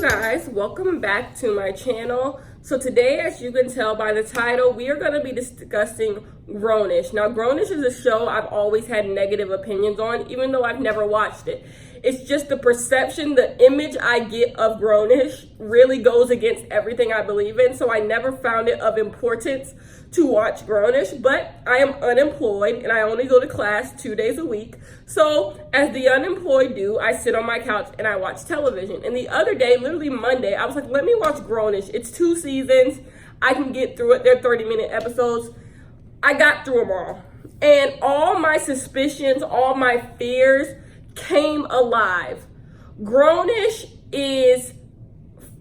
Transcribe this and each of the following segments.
guys, welcome back to my channel. So today, as you can tell by the title, we are going to be discussing Grownish. Now, Grownish is a show I've always had negative opinions on, even though I've never watched it. It's just the perception, the image I get of Grownish really goes against everything I believe in, so I never found it of importance to watch Grownish, but I am unemployed and I only go to class 2 days a week. So as the unemployed do, I sit on my couch and I watch television. And the other day, literally Monday, I was like, let me watch Grownish. It's 2 seasons. I can get through it. They're 30-minute episodes. I got through them all. And all my suspicions, all my fears came alive. Grownish is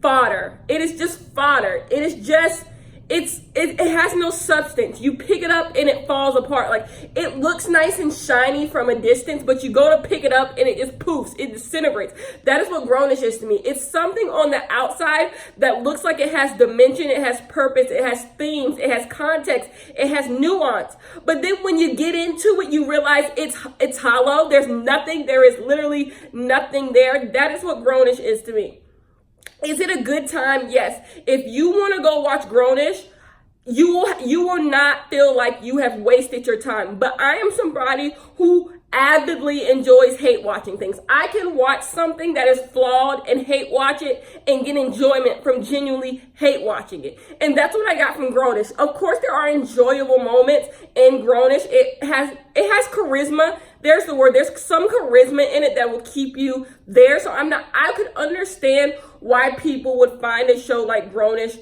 fodder. It is just fodder. It is just, it has no substance. You pick it up and it falls apart. Like, it looks nice and shiny from a distance, but you go to pick it up and it just poofs. It disintegrates. That is what Grownish is to me. It's something on the outside that looks like it has dimension, it has purpose, it has themes, it has context, it has nuance. But then when you get into it, you realize it's hollow. There's nothing. There is literally nothing there. That is what Grownish is to me. Is it a good time? Yes. If you want to go watch Grownish, you will not feel like you have wasted your time. But I am somebody who avidly enjoys hate watching things. I can watch something that is flawed and hate watch it and get enjoyment from genuinely hate watching it. And that's what I got from Grownish. Of course, there are enjoyable moments in Grownish. It has charisma. There's the word. There's some charisma in it that will keep you there. So I could understand why people would find a show like Grownish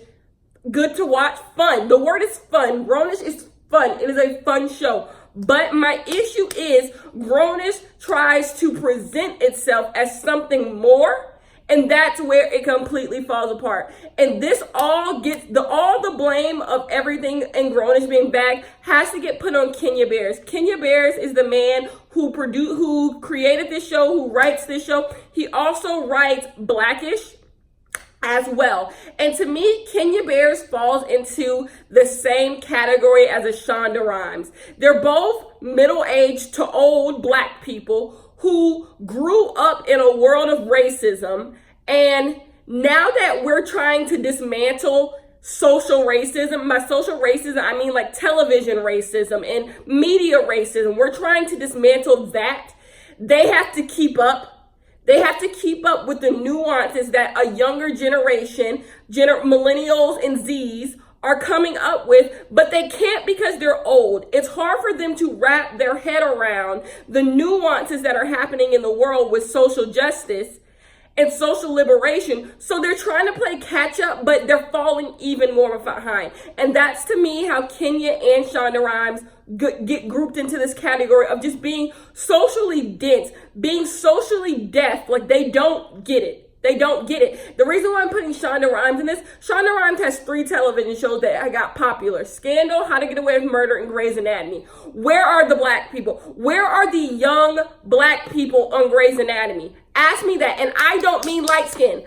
good to watch. Fun. The word is fun. Grownish is fun. It is a fun show. But my issue is Grownish tries to present itself as something more, and that's where it completely falls apart. And this all gets all the blame of everything in Grownish being bad has to get put on Kenya Barris. Kenya Barris is the man who created this show, who writes this show. He also writes Blackish as well. And to me, Kenya Barris falls into the same category as a Shonda Rhimes. They're both middle-aged to old Black people who grew up in a world of racism. And now that we're trying to dismantle social racism, by social racism, I mean like television racism and media racism, we're trying to dismantle that. They have to keep up. They have to keep up with the nuances that a younger generation, millennials and Zs, are coming up with, but they can't because they're old. It's hard for them to wrap their head around the nuances that are happening in the world with social justice and social liberation. So they're trying to play catch up, but they're falling even more behind. And that's, to me, how Kenya and Shonda Rhimes get grouped into this category of just being socially dense, being socially deaf. Like, they don't get it. They don't get it. The reason why I'm putting Shonda Rhimes in this, Shonda Rhimes has 3 television shows that got popular. Scandal, How to Get Away with Murder, and Grey's Anatomy. Where are the Black people? Where are the young Black people on Grey's Anatomy? Ask me that. And I don't mean light skin.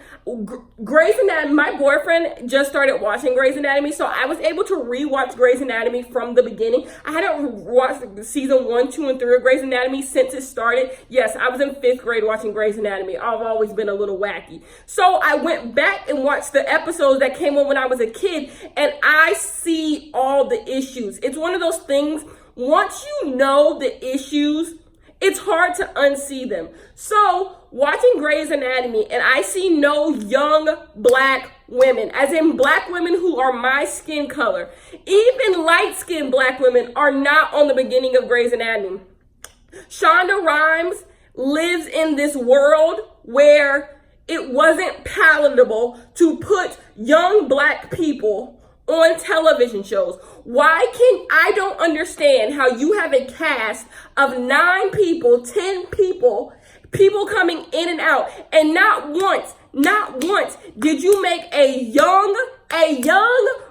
Grey's Anatomy, my boyfriend just started watching Grey's Anatomy, so I was able to rewatch Grey's Anatomy from the beginning. I hadn't watched season 1, 2, and 3 of Grey's Anatomy since it started. Yes, I was in 5th grade watching Grey's Anatomy. I've always been a little wacky. So I went back and watched the episodes that came on when I was a kid, and I see all the issues. It's one of those things, once you know the issues, it's hard to unsee them. So, watching Grey's Anatomy, and I see no young Black women, as in Black women who are my skin color. Even light-skinned Black women are not on the beginning of Grey's Anatomy. Shonda Rhimes lives in this world where it wasn't palatable to put young Black people on television shows. I don't understand how you have a cast of 9 people, 10 people coming in and out, and not once did you make a young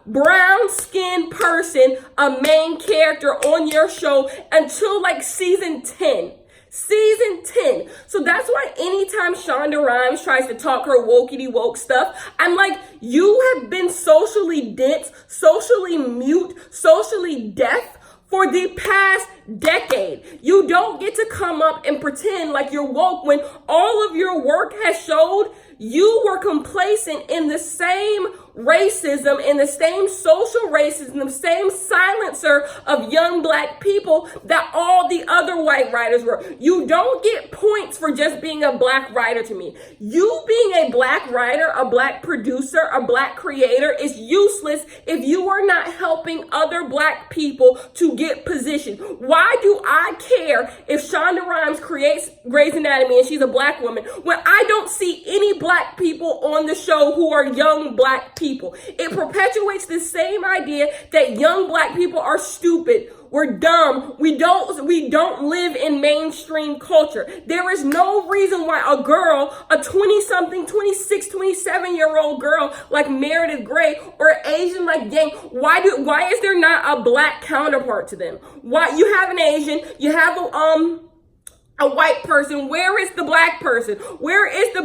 brown skinned person a main character on your show until like season 10. Season 10. So that's why anytime Shonda Rhimes tries to talk her wokey woke stuff, I'm like, you have been socially dense, socially mute, socially deaf for the past decade. You don't get to come up and pretend like you're woke when all of your work has showed you were complacent in the same racism, in the same social racism, the same silencer of young black people that all the other white writers were. You don't get points for just being a black writer to me. You being a black writer, a black producer, a black creator is useless if you are not helping other black people to get position. Why do I care if Shonda Rhimes creates Grey's Anatomy and she's a black woman when I don't see any black people on the show who are young black people? It perpetuates the same idea that young black people are stupid. We're dumb. We don't live in mainstream culture. There is no reason why a girl, a 20-something, 26, 27-year-old girl like Meredith Grey or Asian like Yang, why is there not a black counterpart to them? Why you have an Asian, you have a white person, where is the black person? Where is the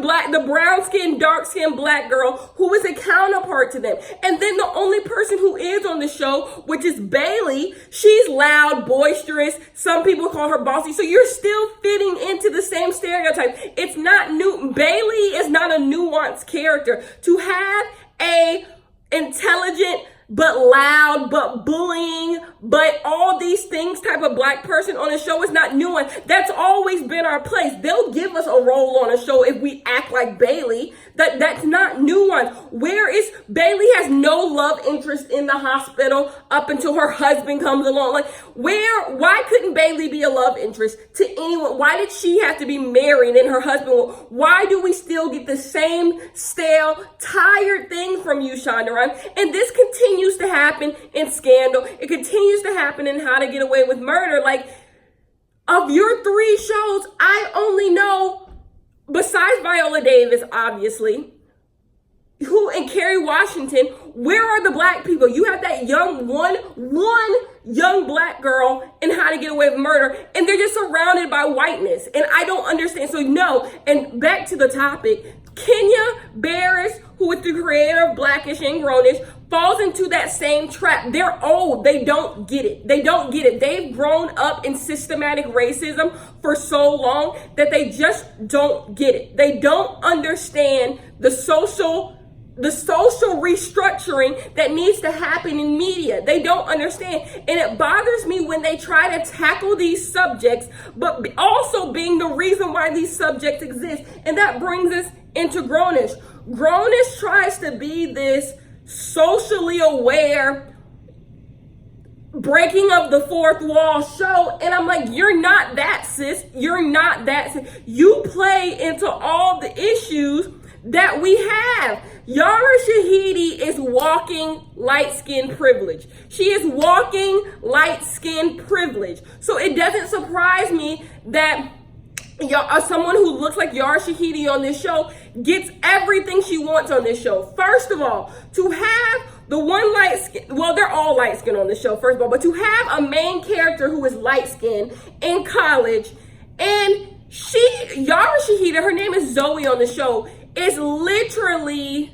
brown skinned, dark skinned black girl who is a counterpart to them? And then the only person who is on the show, which is Bailey, she's loud, boisterous. Some people call her bossy. So you're still fitting into the same stereotype. It's not new. Bailey is not a nuanced character. To have a intelligent, but loud, but bullying, but all these things type of black person on a show is not new one. That's always been our place. They'll give us a role on a show if we act like Bailey. That's not new one. Where is Bailey has no love interest in the hospital up until her husband comes along. Like why couldn't Bailey be a love interest to anyone? Why did she have to be married and her husband? Why do we still get the same stale, tired thing from you, Shonda Rhimes? And this continues to happen in Scandal. It continues to happen in How to Get Away with Murder. Like, of your 3 shows, I only know, besides Viola Davis, obviously, who and Kerry Washington, where are the black people? You have that young one young black girl in How to Get Away with Murder, and they're just surrounded by whiteness. And I don't understand. So no, and back to the topic, Kenya Barris, who is the creator of Blackish and Grownish, falls into that same trap. They're old. They don't get it. They don't get it. They've grown up in systematic racism for so long that they just don't get it. They don't understand the social restructuring that needs to happen in media. They don't understand. And it bothers me when they try to tackle these subjects, but also being the reason why these subjects exist. And that brings us into Grownish. Grownish tries to be this socially aware breaking of the fourth wall show, and I'm like, you're not that, sis. You're not that, sis. You play into all the issues that we have. Yara Shahidi is walking light-skin privilege. She is walking light-skin privilege. So it doesn't surprise me that someone who looks like Yara Shahidi on this show gets everything she wants on this show. She all, to have the one light skin, well, they're all light skin on the show, first of all, but to have a main character who is light skinned in college, and Yara Shahida, her name is Zoe on the show, is literally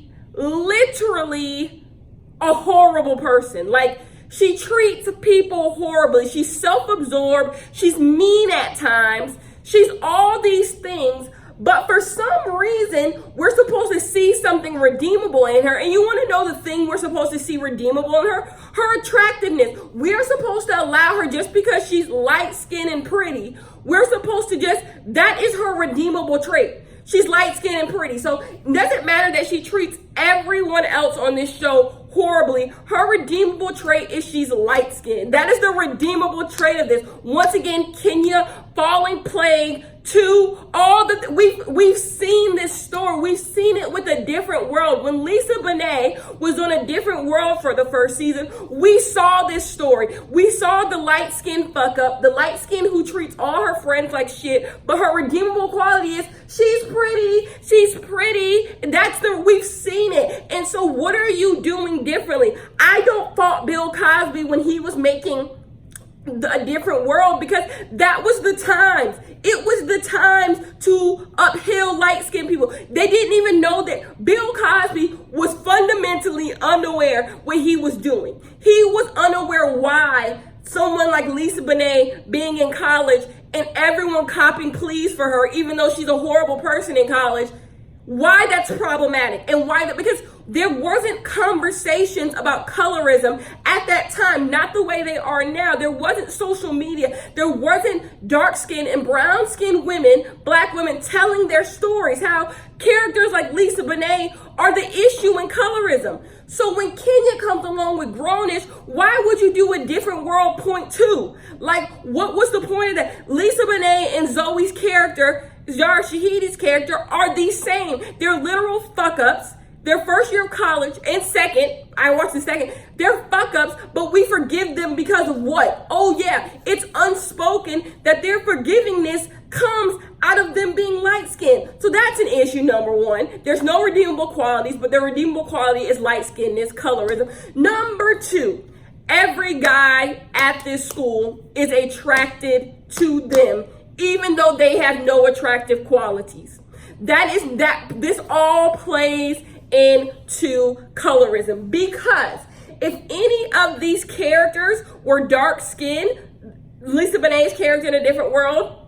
a horrible person. Like, she treats people horribly. She's self-absorbed. She's mean at times. She's all these things. But for some reason, we're supposed to see something redeemable in her. And you want to know the thing we're supposed to see redeemable in her? Her attractiveness. We're supposed to allow her, just because she's light-skinned and pretty, we're supposed to that is her redeemable trait. She's light-skinned and pretty. So it doesn't matter that she treats everyone else on this show horribly. Her redeemable trait is she's light-skinned. That is the redeemable trait of this. Once again, Kenya falling plague to all we've seen this story. We've seen it with A Different World. When Lisa Bonet was on A Different World for the first season, we saw this story. We saw the light-skinned fuck up, the light-skinned who treats all her friends like shit, but her redeemable quality is she's pretty. We've seen it. And so what are you doing differently? I don't fault Bill Cosby when he was making A Different World, because that was the times. It was the times to uphill light-skinned people. They didn't even know that Bill Cosby was fundamentally unaware what he was doing. He was unaware why someone like Lisa Bonet being in college and everyone copping pleas for her, even though she's a horrible person in college, why that's problematic and why that, because there wasn't conversations about colorism at that time, not the way they are now. There wasn't social media. There wasn't dark-skinned and brown-skinned women, black women, telling their stories, how characters like Lisa Bonet are the issue in colorism. So when Kenya comes along with Grownish, why would you do a different world point two? Like, what was the point of that? Lisa Bonet and Zoe's character, Yara Shahidi's character, are the same. They're literal fuck-ups. Their first year of college and second, I watched the second, they're fuck-ups, but we forgive them because of what? Oh yeah, it's unspoken that their forgivingness comes out of them being light-skinned. So that's an issue, number one. There's no redeemable qualities, but their redeemable quality is light-skinnedness, colorism. Number two, every guy at this school is attracted to them, even though they have no attractive qualities. This all plays into colorism, because if any of these characters were dark skinned, Lisa Bonet's character in A Different World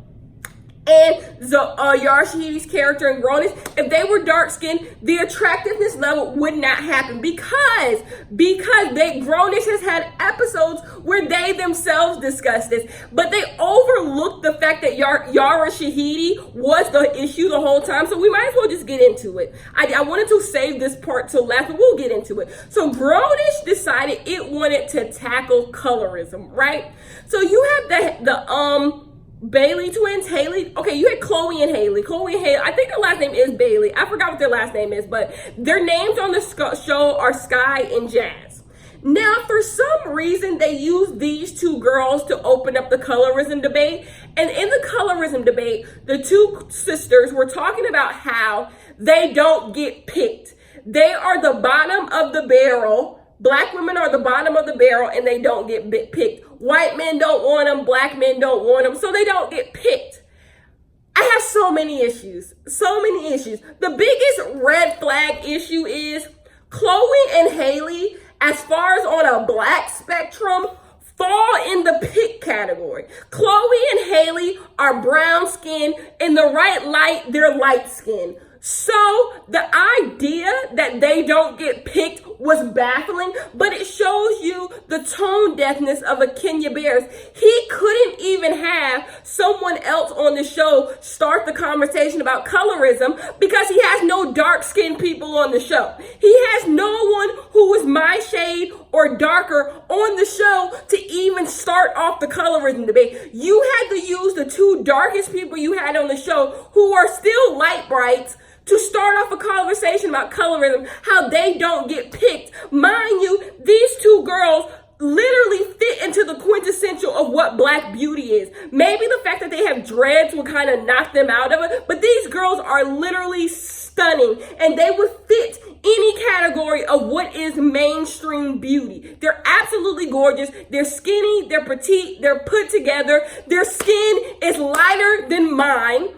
and Yara Shahidi's character in Grownish, if they were dark skinned, the attractiveness level would not happen, because Grownish has had episodes where they themselves discuss this, but they overlooked the fact that Yara Shahidi was the issue the whole time. So we might as well just get into it. I wanted to save this part till last, but we'll get into it. So Grownish decided it wanted to tackle colorism, right? So you have the Bailey twins, Haley. Okay, you had Chloe and Haley. I think their last name is Bailey. I forgot what their last name is, but their names on the show are Sky and Jazz. Now, for some reason, they used these two girls to open up the colorism debate. And in the colorism debate, the two sisters were talking about how they don't get picked. They are the bottom of the barrel. Black women are the bottom of the barrel and they don't get picked. White men don't want them, black men don't want them, so they don't get picked. I have so many issues. The biggest red flag issue is Chloe and Haley, as far as on a black spectrum, fall in the pick category. Chloe and Haley are brown skin. In the right light, they're light skin. So the idea that they don't get picked was baffling, but it shows you the tone deafness of a Kenya Barris. He couldn't even have someone else on the show start the conversation about colorism because he has no dark-skinned people on the show. He has no one who is my shade or darker on the show to even start off the colorism debate. You had to use the two darkest people you had on the show, who are still light brights, to start off a conversation about colorism, how they don't get picked. Mind you, these two girls literally fit into the quintessential of what black beauty is. Maybe the fact that they have dreads will kind of knock them out of it, but these girls are literally stunning, and they would fit any category of what is mainstream beauty. They're absolutely gorgeous. They're skinny, they're petite, they're put together. Their skin is lighter than mine.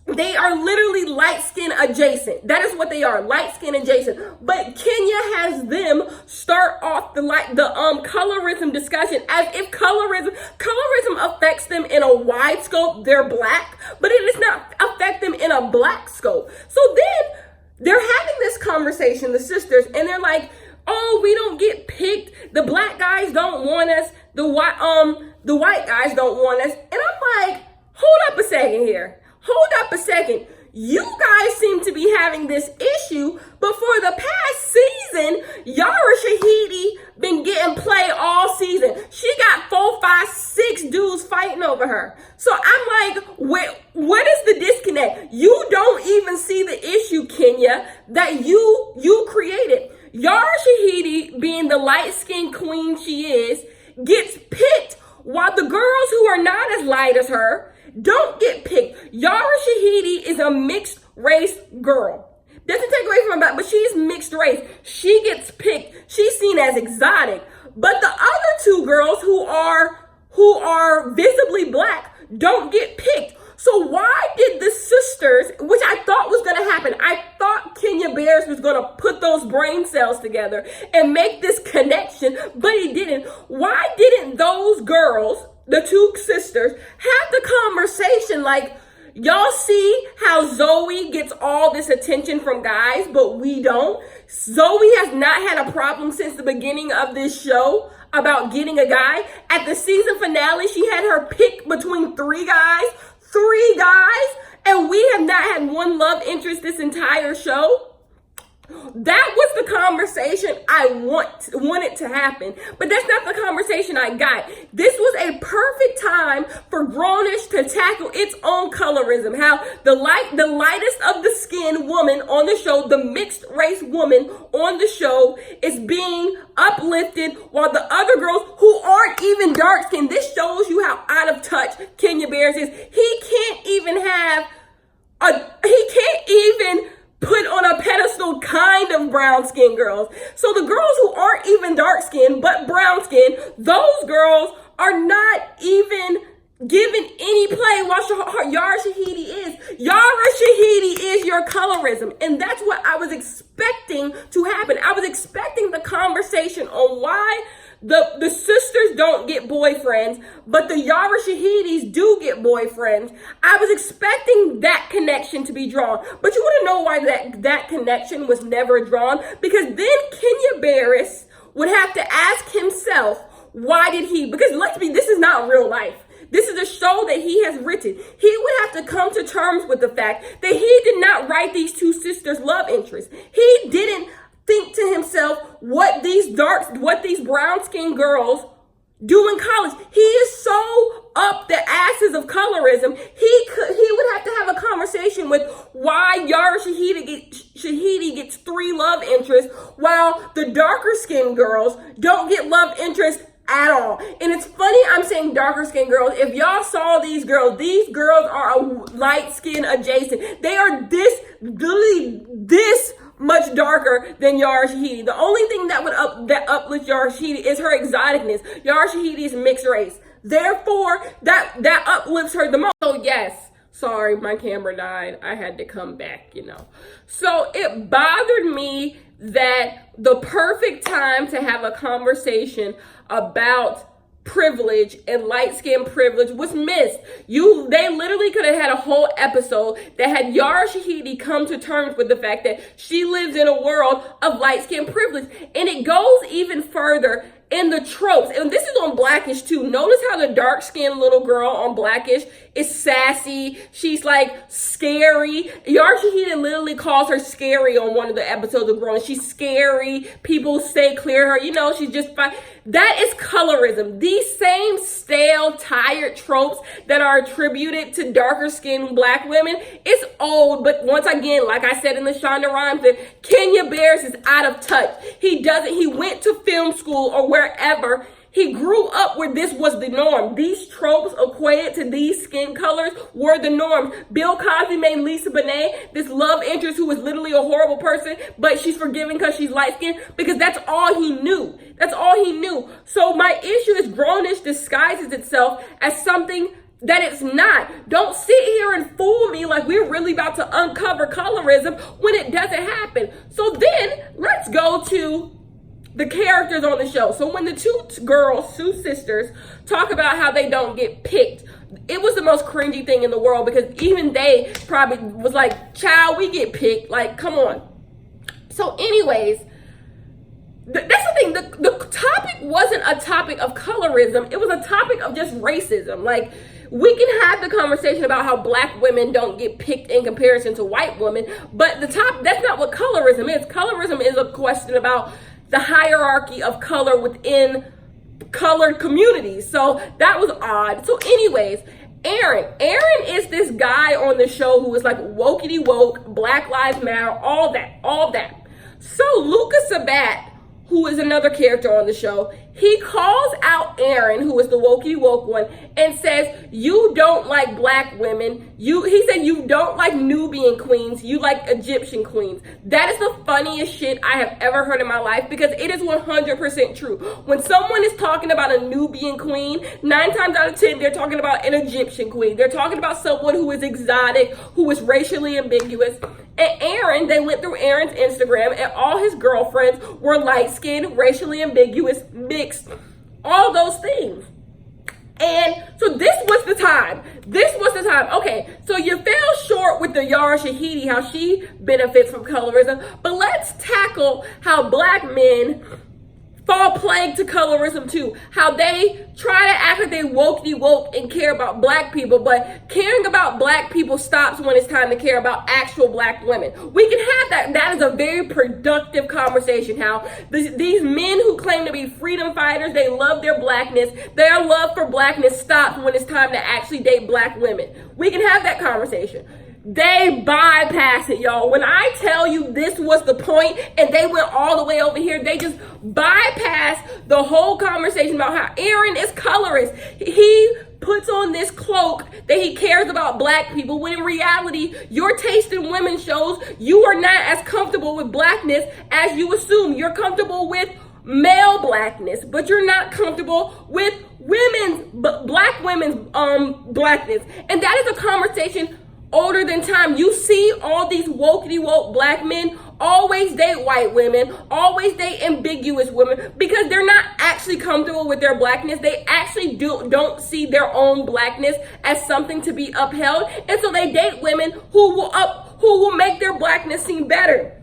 They are literally light skin adjacent. That is what they are, light skin adjacent. But Kenya has them start off the colorism discussion as if colorism affects them in a wide scope. They're black, but it does not affect them in a black scope. So then they're having this conversation, the sisters, and they're like, "Oh, we don't get picked. The black guys don't want us. The white guys don't want us." And I'm like, hold up a second here. Hold up a second. You guys seem to be having this issue, but for the past season, Yara Shahidi been getting play all season. She got 4, 5, 6 dudes fighting over her. So I'm like, what is the disconnect? You don't even see the issue, Kenya, that you created. Yara Shahidi, being the light-skinned queen she is, gets picked, while the girls who are not as light as her don't get picked. Yara Shahidi is a mixed race girl. Doesn't take away from her back, but she's mixed race. She gets picked. She's seen as exotic. But the other two girls who are visibly black don't get picked. So why did the sisters, which I thought was going to happen, I thought Kenya Barris was going to put those brain cells together and make this connection, but he didn't. Why didn't those girls, the two sisters, have the conversation like, y'all see how Zoe gets all this attention from guys, but we don't? Zoe has not had a problem since the beginning of this show about getting a guy. At the season finale, she had her pick between three guys, and we have not had one love interest this entire show. That was the conversation I wanted to happen, but that's not the conversation I got. This was a perfect time for Grownish to tackle its own colorism. How the lightest of the skin woman on the show, the mixed race woman on the show, is being uplifted, while the other girls who aren't even dark skinned. This shows you how out of touch Kenya Barris is. He can't even put on a pedestal kind of brown skin girls. So the girls who aren't even dark skinned but brown skin, those girls are not even given any play while Yara Shahidi is. Yara Shahidi is your colorism. And that's what I was expecting to happen. I was expecting the conversation on why the sisters don't get boyfriends, but the Yara Shahidis do get boyfriends. I was expecting that connection to be drawn. But you want to know why that connection was never drawn? Because then Kenya Barris would have to ask himself, why did he? Because this is not real life. This is a show that he has written. He would have to come to terms with the fact that he did not write these two sisters' love interests. He didn't think to himself what these brown skinned girls do in college. He is so up the asses of colorism. He would have to have a conversation with why Yara Shahidi gets three love interests while the darker skinned girls don't get love interest at all. And it's funny I'm saying darker skinned girls. If y'all saw these girls are a light skin adjacent. They are literally this much darker than Yara Shahidi. The only thing that uplift Yara Shahidi is her exoticness. Yara Shahidi is mixed race. Therefore, that uplifts her the most. So yes, sorry, my camera died. I had to come back, So it bothered me that the perfect time to have a conversation about privilege and light skin privilege was missed. They literally could have had a whole episode that had Yara Shahidi come to terms with the fact that she lives in a world of light skin privilege. And it goes even further in the tropes. And this is on Blackish too. Notice how the dark skinned little girl on Blackish is sassy. She's like scary. Yara Shahidi literally calls her scary on one of the episodes of Grownish. She's scary. People say clear her. She's just fine. That is colorism. These same stale, tired tropes that are attributed to darker skinned black women, it's old. But once again, like I said in the Shonda Rhimes, Kenya Barris is out of touch. He went to film school or wherever. He grew up where this was the norm. These tropes equated to these skin colors were the norm. Bill Cosby made Lisa Bonet this love interest who was literally a horrible person, but she's forgiven because she's light-skinned, because that's all he knew. That's all he knew. So my issue is Grownish disguises itself as something that it's not. Don't sit here and fool me like we're really about to uncover colorism when it doesn't happen. So then let's go to the characters on the show. So when the two sisters, talk about how they don't get picked, it was the most cringy thing in the world, because even they probably was like, child, we get picked. Like, come on. So anyways, that's the thing. The topic wasn't a topic of colorism. It was a topic of just racism. Like, we can have the conversation about how black women don't get picked in comparison to white women, but that's not what colorism is. Colorism is a question about the hierarchy of color within colored communities. So that was odd. So anyways, Aaron is this guy on the show who is like wokey woke, Black Lives Matter, all that. So Luca Sabat, who is another character on the show, he calls out Aaron, who is the wokey woke one, and says, you don't like black women. He said you don't like Nubian queens, you like Egyptian queens. That is the funniest shit I have ever heard in my life, because it is 100% true. When someone is talking about a Nubian queen, 9 times out of 10, they're talking about an Egyptian queen. They're talking about someone who is exotic, who is racially ambiguous. And Aaron, they went through Aaron's Instagram, and all his girlfriends were light-skinned, racially ambiguous, mixed, all those things. And so this was the time. This was the time. Okay, so you fell short with the Yara Shahidi, how she benefits from colorism. But let's tackle how black men fall plague to colorism too. How they try to act like they woke and care about black people, but caring about black people stops when it's time to care about actual black women. We can have that. That is a very productive conversation. How these men who claim to be freedom fighters, they love their blackness. Their love for blackness stops when it's time to actually date black women. We can have that conversation. They bypass it, y'all. When I tell you this was the point and they went all the way over here, they just bypass the whole conversation about how Aaron is colorist. He puts on this cloak that he cares about black people, when in reality, your taste in women shows you are not as comfortable with blackness as you assume. You're comfortable with male blackness, but you're not comfortable with black women's blackness. And that is a conversation older than time. You see all these woke black men always date white women, always date ambiguous women, because they're not actually comfortable with their blackness. They actually don't see their own blackness as something to be upheld, and so they date women who will make their blackness seem better.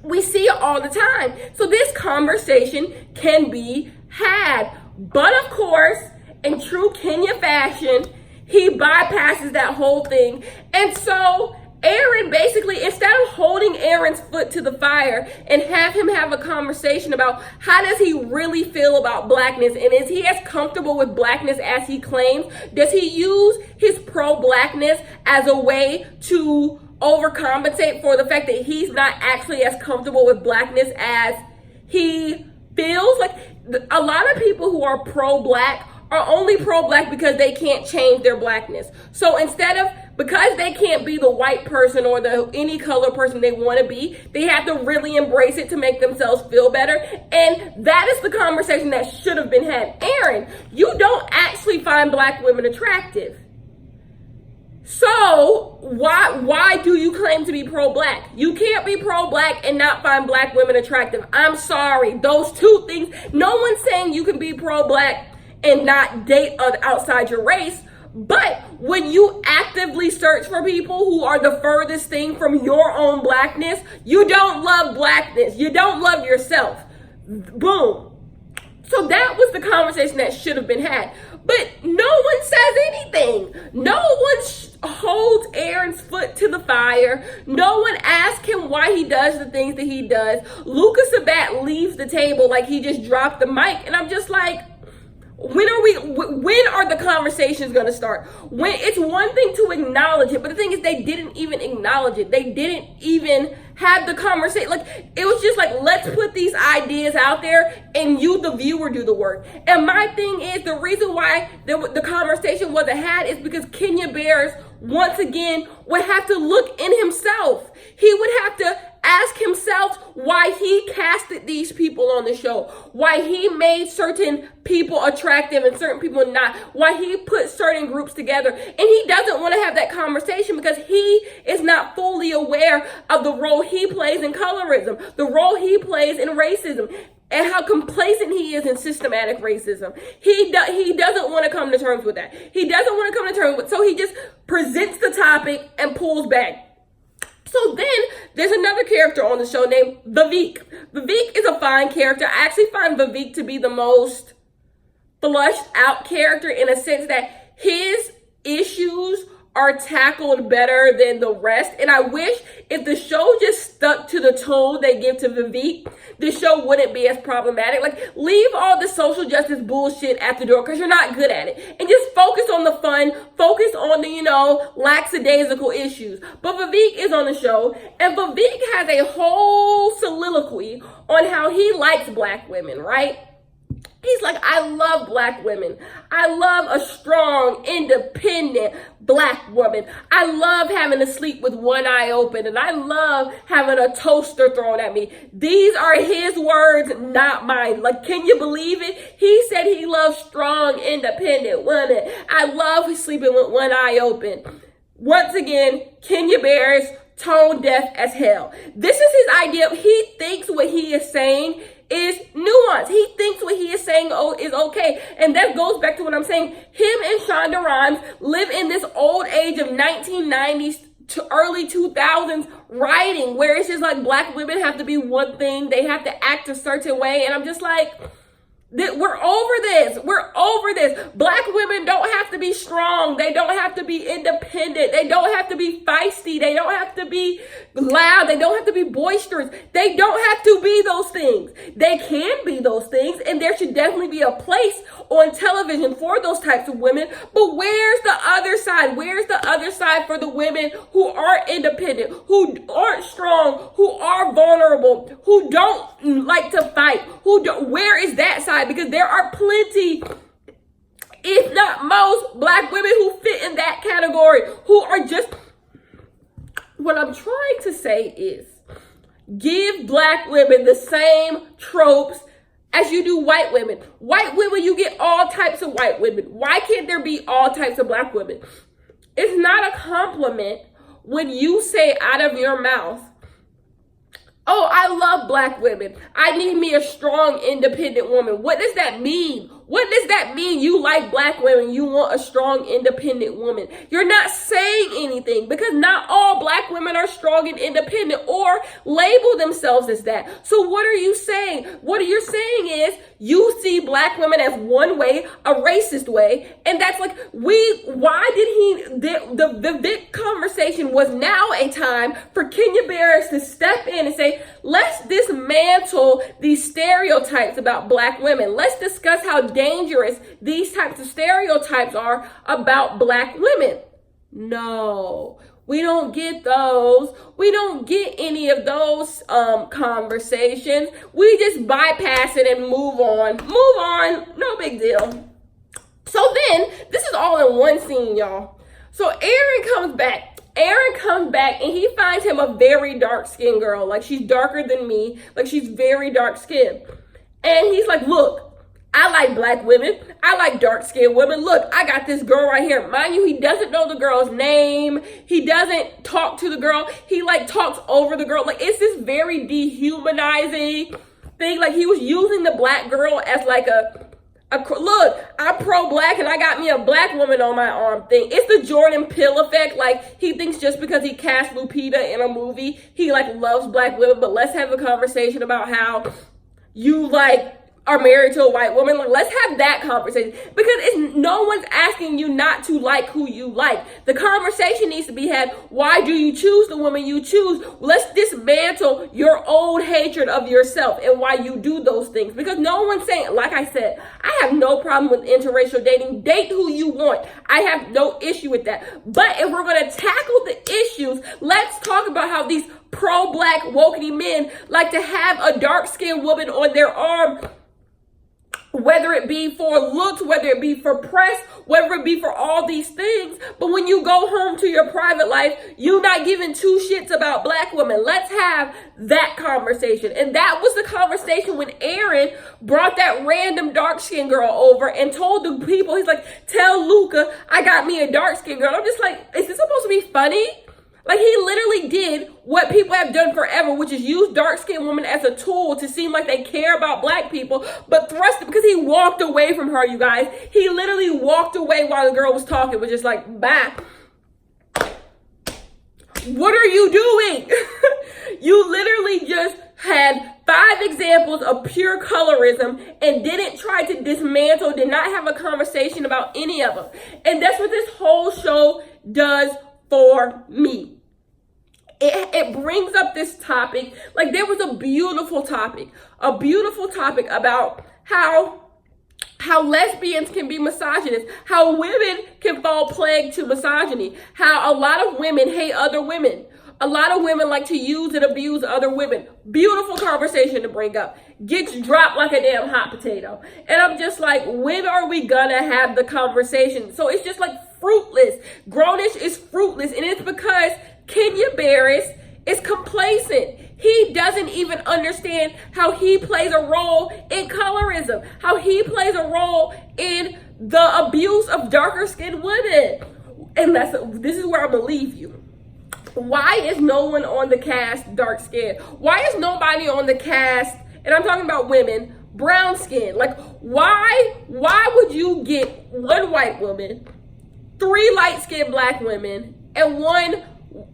We see it all the time. So this conversation can be had, but of course, in true Kenya fashion, he bypasses that whole thing. And so Aaron basically, instead of holding Aaron's foot to the fire and have him have a conversation about how does he really feel about blackness, and is he as comfortable with blackness as he claims? Does he use his pro-blackness as a way to overcompensate for the fact that he's not actually as comfortable with blackness as he feels? Like, a lot of people who are pro-black are only pro-black because they can't change their blackness. So because they can't be the white person or any color person they want to be, they have to really embrace it to make themselves feel better. And that is the conversation that should have been had. Aaron, you don't actually find black women attractive. So why do you claim to be pro-black? You can't be pro-black and not find black women attractive. I'm sorry. Those two things, no one's saying you can be pro-black and not date outside your race. But when you actively search for people who are the furthest thing from your own blackness, you don't love blackness. You don't love yourself. Boom. So that was the conversation that should have been had. But no one says anything. No one holds Aaron's foot to the fire. No one asks him why he does the things that he does. Lucas Sabat leaves the table like he just dropped the mic. And I'm just like, when are the conversations going to start? When it's one thing to acknowledge it, but the thing is they didn't even acknowledge it. They didn't even have the conversation. Like, it was just like, let's put these ideas out there and you, the viewer, do the work. And my thing is, the reason why the conversation wasn't had is because Kenya Bears, once again, would have to look in himself. He would have to ask himself why he casted these people on the show, why he made certain people attractive and certain people not, why he put certain groups together. And he doesn't want to have that conversation because he is not fully aware of the role he plays in colorism, the role he plays in racism, and how complacent he is in systematic racism. He doesn't want to come to terms with that. He doesn't want to come to terms with it. So he just presents the topic and pulls back. So then there's another character on the show named Vivek. Vivek is a fine character. I actually find Vivek to be the most flushed out character in a sense that his issues are tackled better than the rest. And I wish if the show just stuck to the tone they give to Vivek, the show wouldn't be as problematic. Like, leave all the social justice bullshit at the door because you're not good at it. And just focus on the fun, focus on the, lackadaisical issues. But Vivek is on the show, and Vivek has a whole soliloquy on how he likes black women, right? He's like, I love black women. I love a strong, independent black woman. I love having to sleep with one eye open, and I love having a toaster thrown at me. These are his words, not mine. Like, can you believe it? He said he loves strong, independent women. I love sleeping with one eye open. Once again, Kenya Bears, tone deaf as hell. This is his idea. He thinks what he is saying is nuance. He thinks what he is saying is okay. And that goes back to what I'm saying. Him and Shonda Rhimes live in this old age of 1990s to early 2000s writing, where it's just like black women have to be one thing. They have to act a certain way. And I'm just like, we're over this. We're over this. Black women don't have to be strong. They don't have to be independent. They don't have to be feisty. They don't have to be loud. They don't have to be boisterous. They don't have to be those things. They can be those things, and there should definitely be a place on television for those types of women. But where's the other side? Where's the other side for the women who are independent, who aren't strong, who are vulnerable, who don't like to fight? Where is that side? Because there are plenty, if not most, black women who fit in that category, who are just, what I'm trying to say is, give black women the same tropes as you do white women. White women, you get all types of white women. Why can't there be all types of black women? It's not a compliment when you say out of your mouth, oh, I love black women. I need me a strong, independent woman. What does that mean? What does that mean? You like black women. You want a strong, independent woman. You're not saying anything, because not all black women are strong and independent or label themselves as that. So what are you saying? What you're saying is you see black women as one way, a racist way. And that's like, the big conversation was now a time for Kenya Barris to step in and say, let's dismantle these stereotypes about black women. Let's discuss how dangerous these types of stereotypes are about black women. No, we don't get those. We don't get any of those conversations. We just bypass it and move on. Move on. No big deal. So then, this is all in one scene, y'all. So Aaron comes back and he finds him a very dark-skinned girl. Like, she's darker than me. Like, she's very dark-skinned. And he's like, look, I like black women. I like dark-skinned women. Look, I got this girl right here. Mind you, he doesn't know the girl's name. He doesn't talk to the girl. He, like, talks over the girl. Like, it's this very dehumanizing thing. Like, he was using the black girl as, like, look, I'm pro-black and I got me a black woman on my arm thing. It's the Jordan Peele effect. Like, he thinks just because he cast Lupita in a movie, he, like, loves black women. But let's have a conversation about how you, like, are married to a white woman. Like, let's have that conversation, because no one's asking you not to like who you like. The conversation needs to be had. Why do you choose the woman you choose? Let's dismantle your old hatred of yourself and why you do those things, because no one's saying, like I said, I have no problem with interracial dating. Date who you want. I have no issue with that. But if we're going to tackle the issues, let's talk about how these pro-black wokey men like to have a dark-skinned woman on their arm, whether it be for looks, whether it be for press, whether it be for all these things. But when you go home to your private life, you're not giving two shits about black women. Let's have that conversation. And that was the conversation when Aaron brought that random dark-skinned girl over and told the people, he's like, tell Luca I got me a dark-skinned girl. I'm just like, is this supposed to be funny? Like, he literally did what people have done forever, which is use dark-skinned women as a tool to seem like they care about black people, but thrust it, because he walked away from her, you guys. He literally walked away while the girl was talking, was just like, bye. What are you doing? You literally just had 5 examples of pure colorism and didn't try to dismantle, did not have a conversation about any of them. And that's what this whole show does for me. It brings up this topic. Like, there was a beautiful topic about how lesbians can be misogynist, how women can fall plague to misogyny, how a lot of women hate other women. A lot of women like to use and abuse other women. Beautiful conversation to bring up. Gets dropped like a damn hot potato. And I'm just like, when are we gonna have the conversation? So it's just like fruitless. Grownish is fruitless. And it's because Kenya Barris is complacent. He doesn't even understand how he plays a role in colorism, how he plays a role in the abuse of darker skinned women. And this is where I'm gonna leave you. Why is no one on the cast dark skinned? Why is nobody on the cast and I'm talking about women, brown skin. Like, why would you get one white woman, 3 light-skinned black women, and 1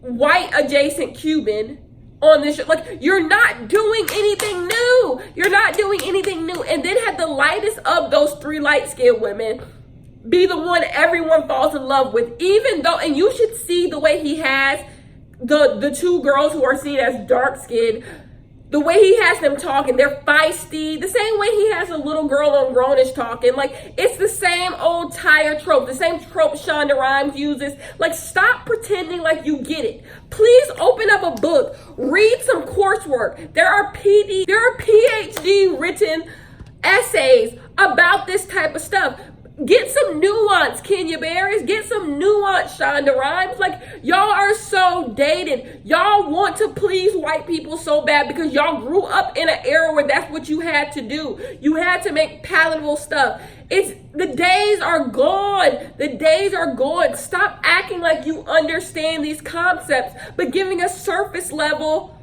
white adjacent Cuban on this show? Like, you're not doing anything new. You're not doing anything new. And then have the lightest of those 3 light-skinned women be the one everyone falls in love with, even though, and you should see the way he has the 2 girls who are seen as dark-skinned, the way he has them talking, they're feisty, the same way he has a little girl on Grownish talking. Like, it's the same old tired trope, the same trope Shonda Rhimes uses. Like, stop pretending like you get it. Please open up a book, read some coursework. There are PhD written essays about this type of stuff. Get some nuance, Kenya Barris. Get some nuance, Shonda Rhimes. Like, y'all are so dated. Y'all want to please white people so bad because y'all grew up in an era where that's what you had to do. You had to make palatable stuff. The days are gone. The days are gone. Stop acting like you understand these concepts, but giving us surface level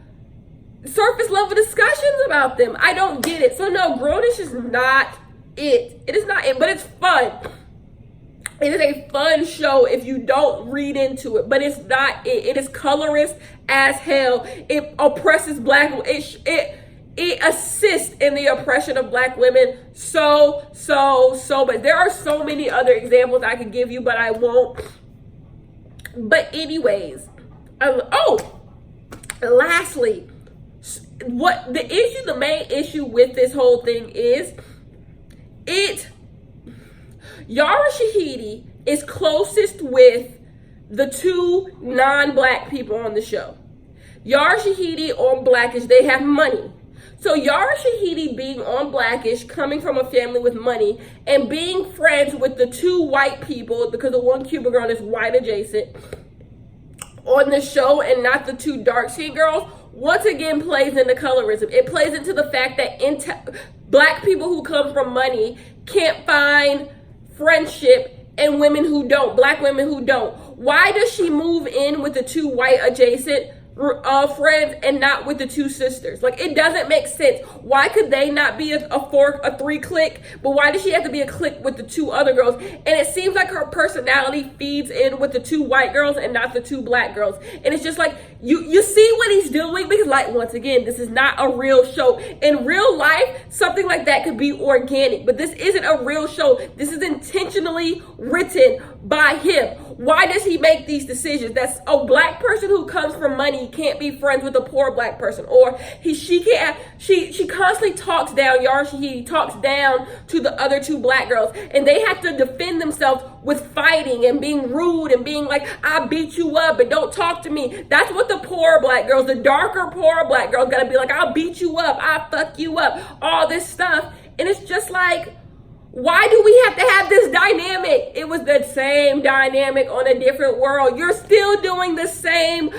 discussions about them. I don't get it. So no, Grownish is not it. It is not it, but it's fun. It is a fun show if you don't read into it, but it's not it. It is colorist as hell. It oppresses black. It assists in the oppression of black women so much. There are so many other examples I could give you, but I won't. But anyways, lastly, the main issue with this whole thing is Yara Shahidi is closest with the 2 non-black people on the show. Yara Shahidi on Blackish, they have money. So Yara Shahidi being on Blackish, coming from a family with money, and being friends with the 2 white people, because the 1 Cuban girl is white adjacent, on the show, and not the 2 dark-skinned girls, once again plays into colorism. It plays into the fact that black people who come from money can't find friendship in women who don't, black women who don't. Why does she move in with the 2 white adjacent friends and not with the 2 sisters? Like, it doesn't make sense. Why could they not be a 3 clique, but why does she have to be a clique with the 2 other girls? And it seems like her personality feeds in with the 2 white girls and not the 2 black girls. And it's just like, you see what he's doing, because, like, once again, this is not a real show. In real life, something like that could be organic, but this isn't a real show. This is intentionally written by him. Why does he make these decisions? That's a black person who comes from money can't be friends with a poor black person, or she constantly talks down. Yara Shahidi talks down to the other 2 black girls, and they have to defend themselves with fighting and being rude and being like, I beat you up and don't talk to me. That's what the poor black girls, the darker poor black girls, gotta be like, I'll beat you up, I'll fuck you up, all this stuff. And it's just like, why do we have to have this dynamic? It was the same dynamic on a different world. You're still doing the same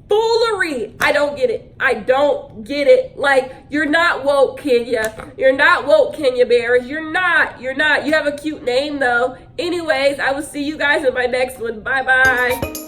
foolery. I don't get it. I don't get it. Like, you're not woke, Kenya. You're not woke, Kenya Barris. You're not. You have a cute name, though. Anyways, I will see you guys in my next one. Bye-bye.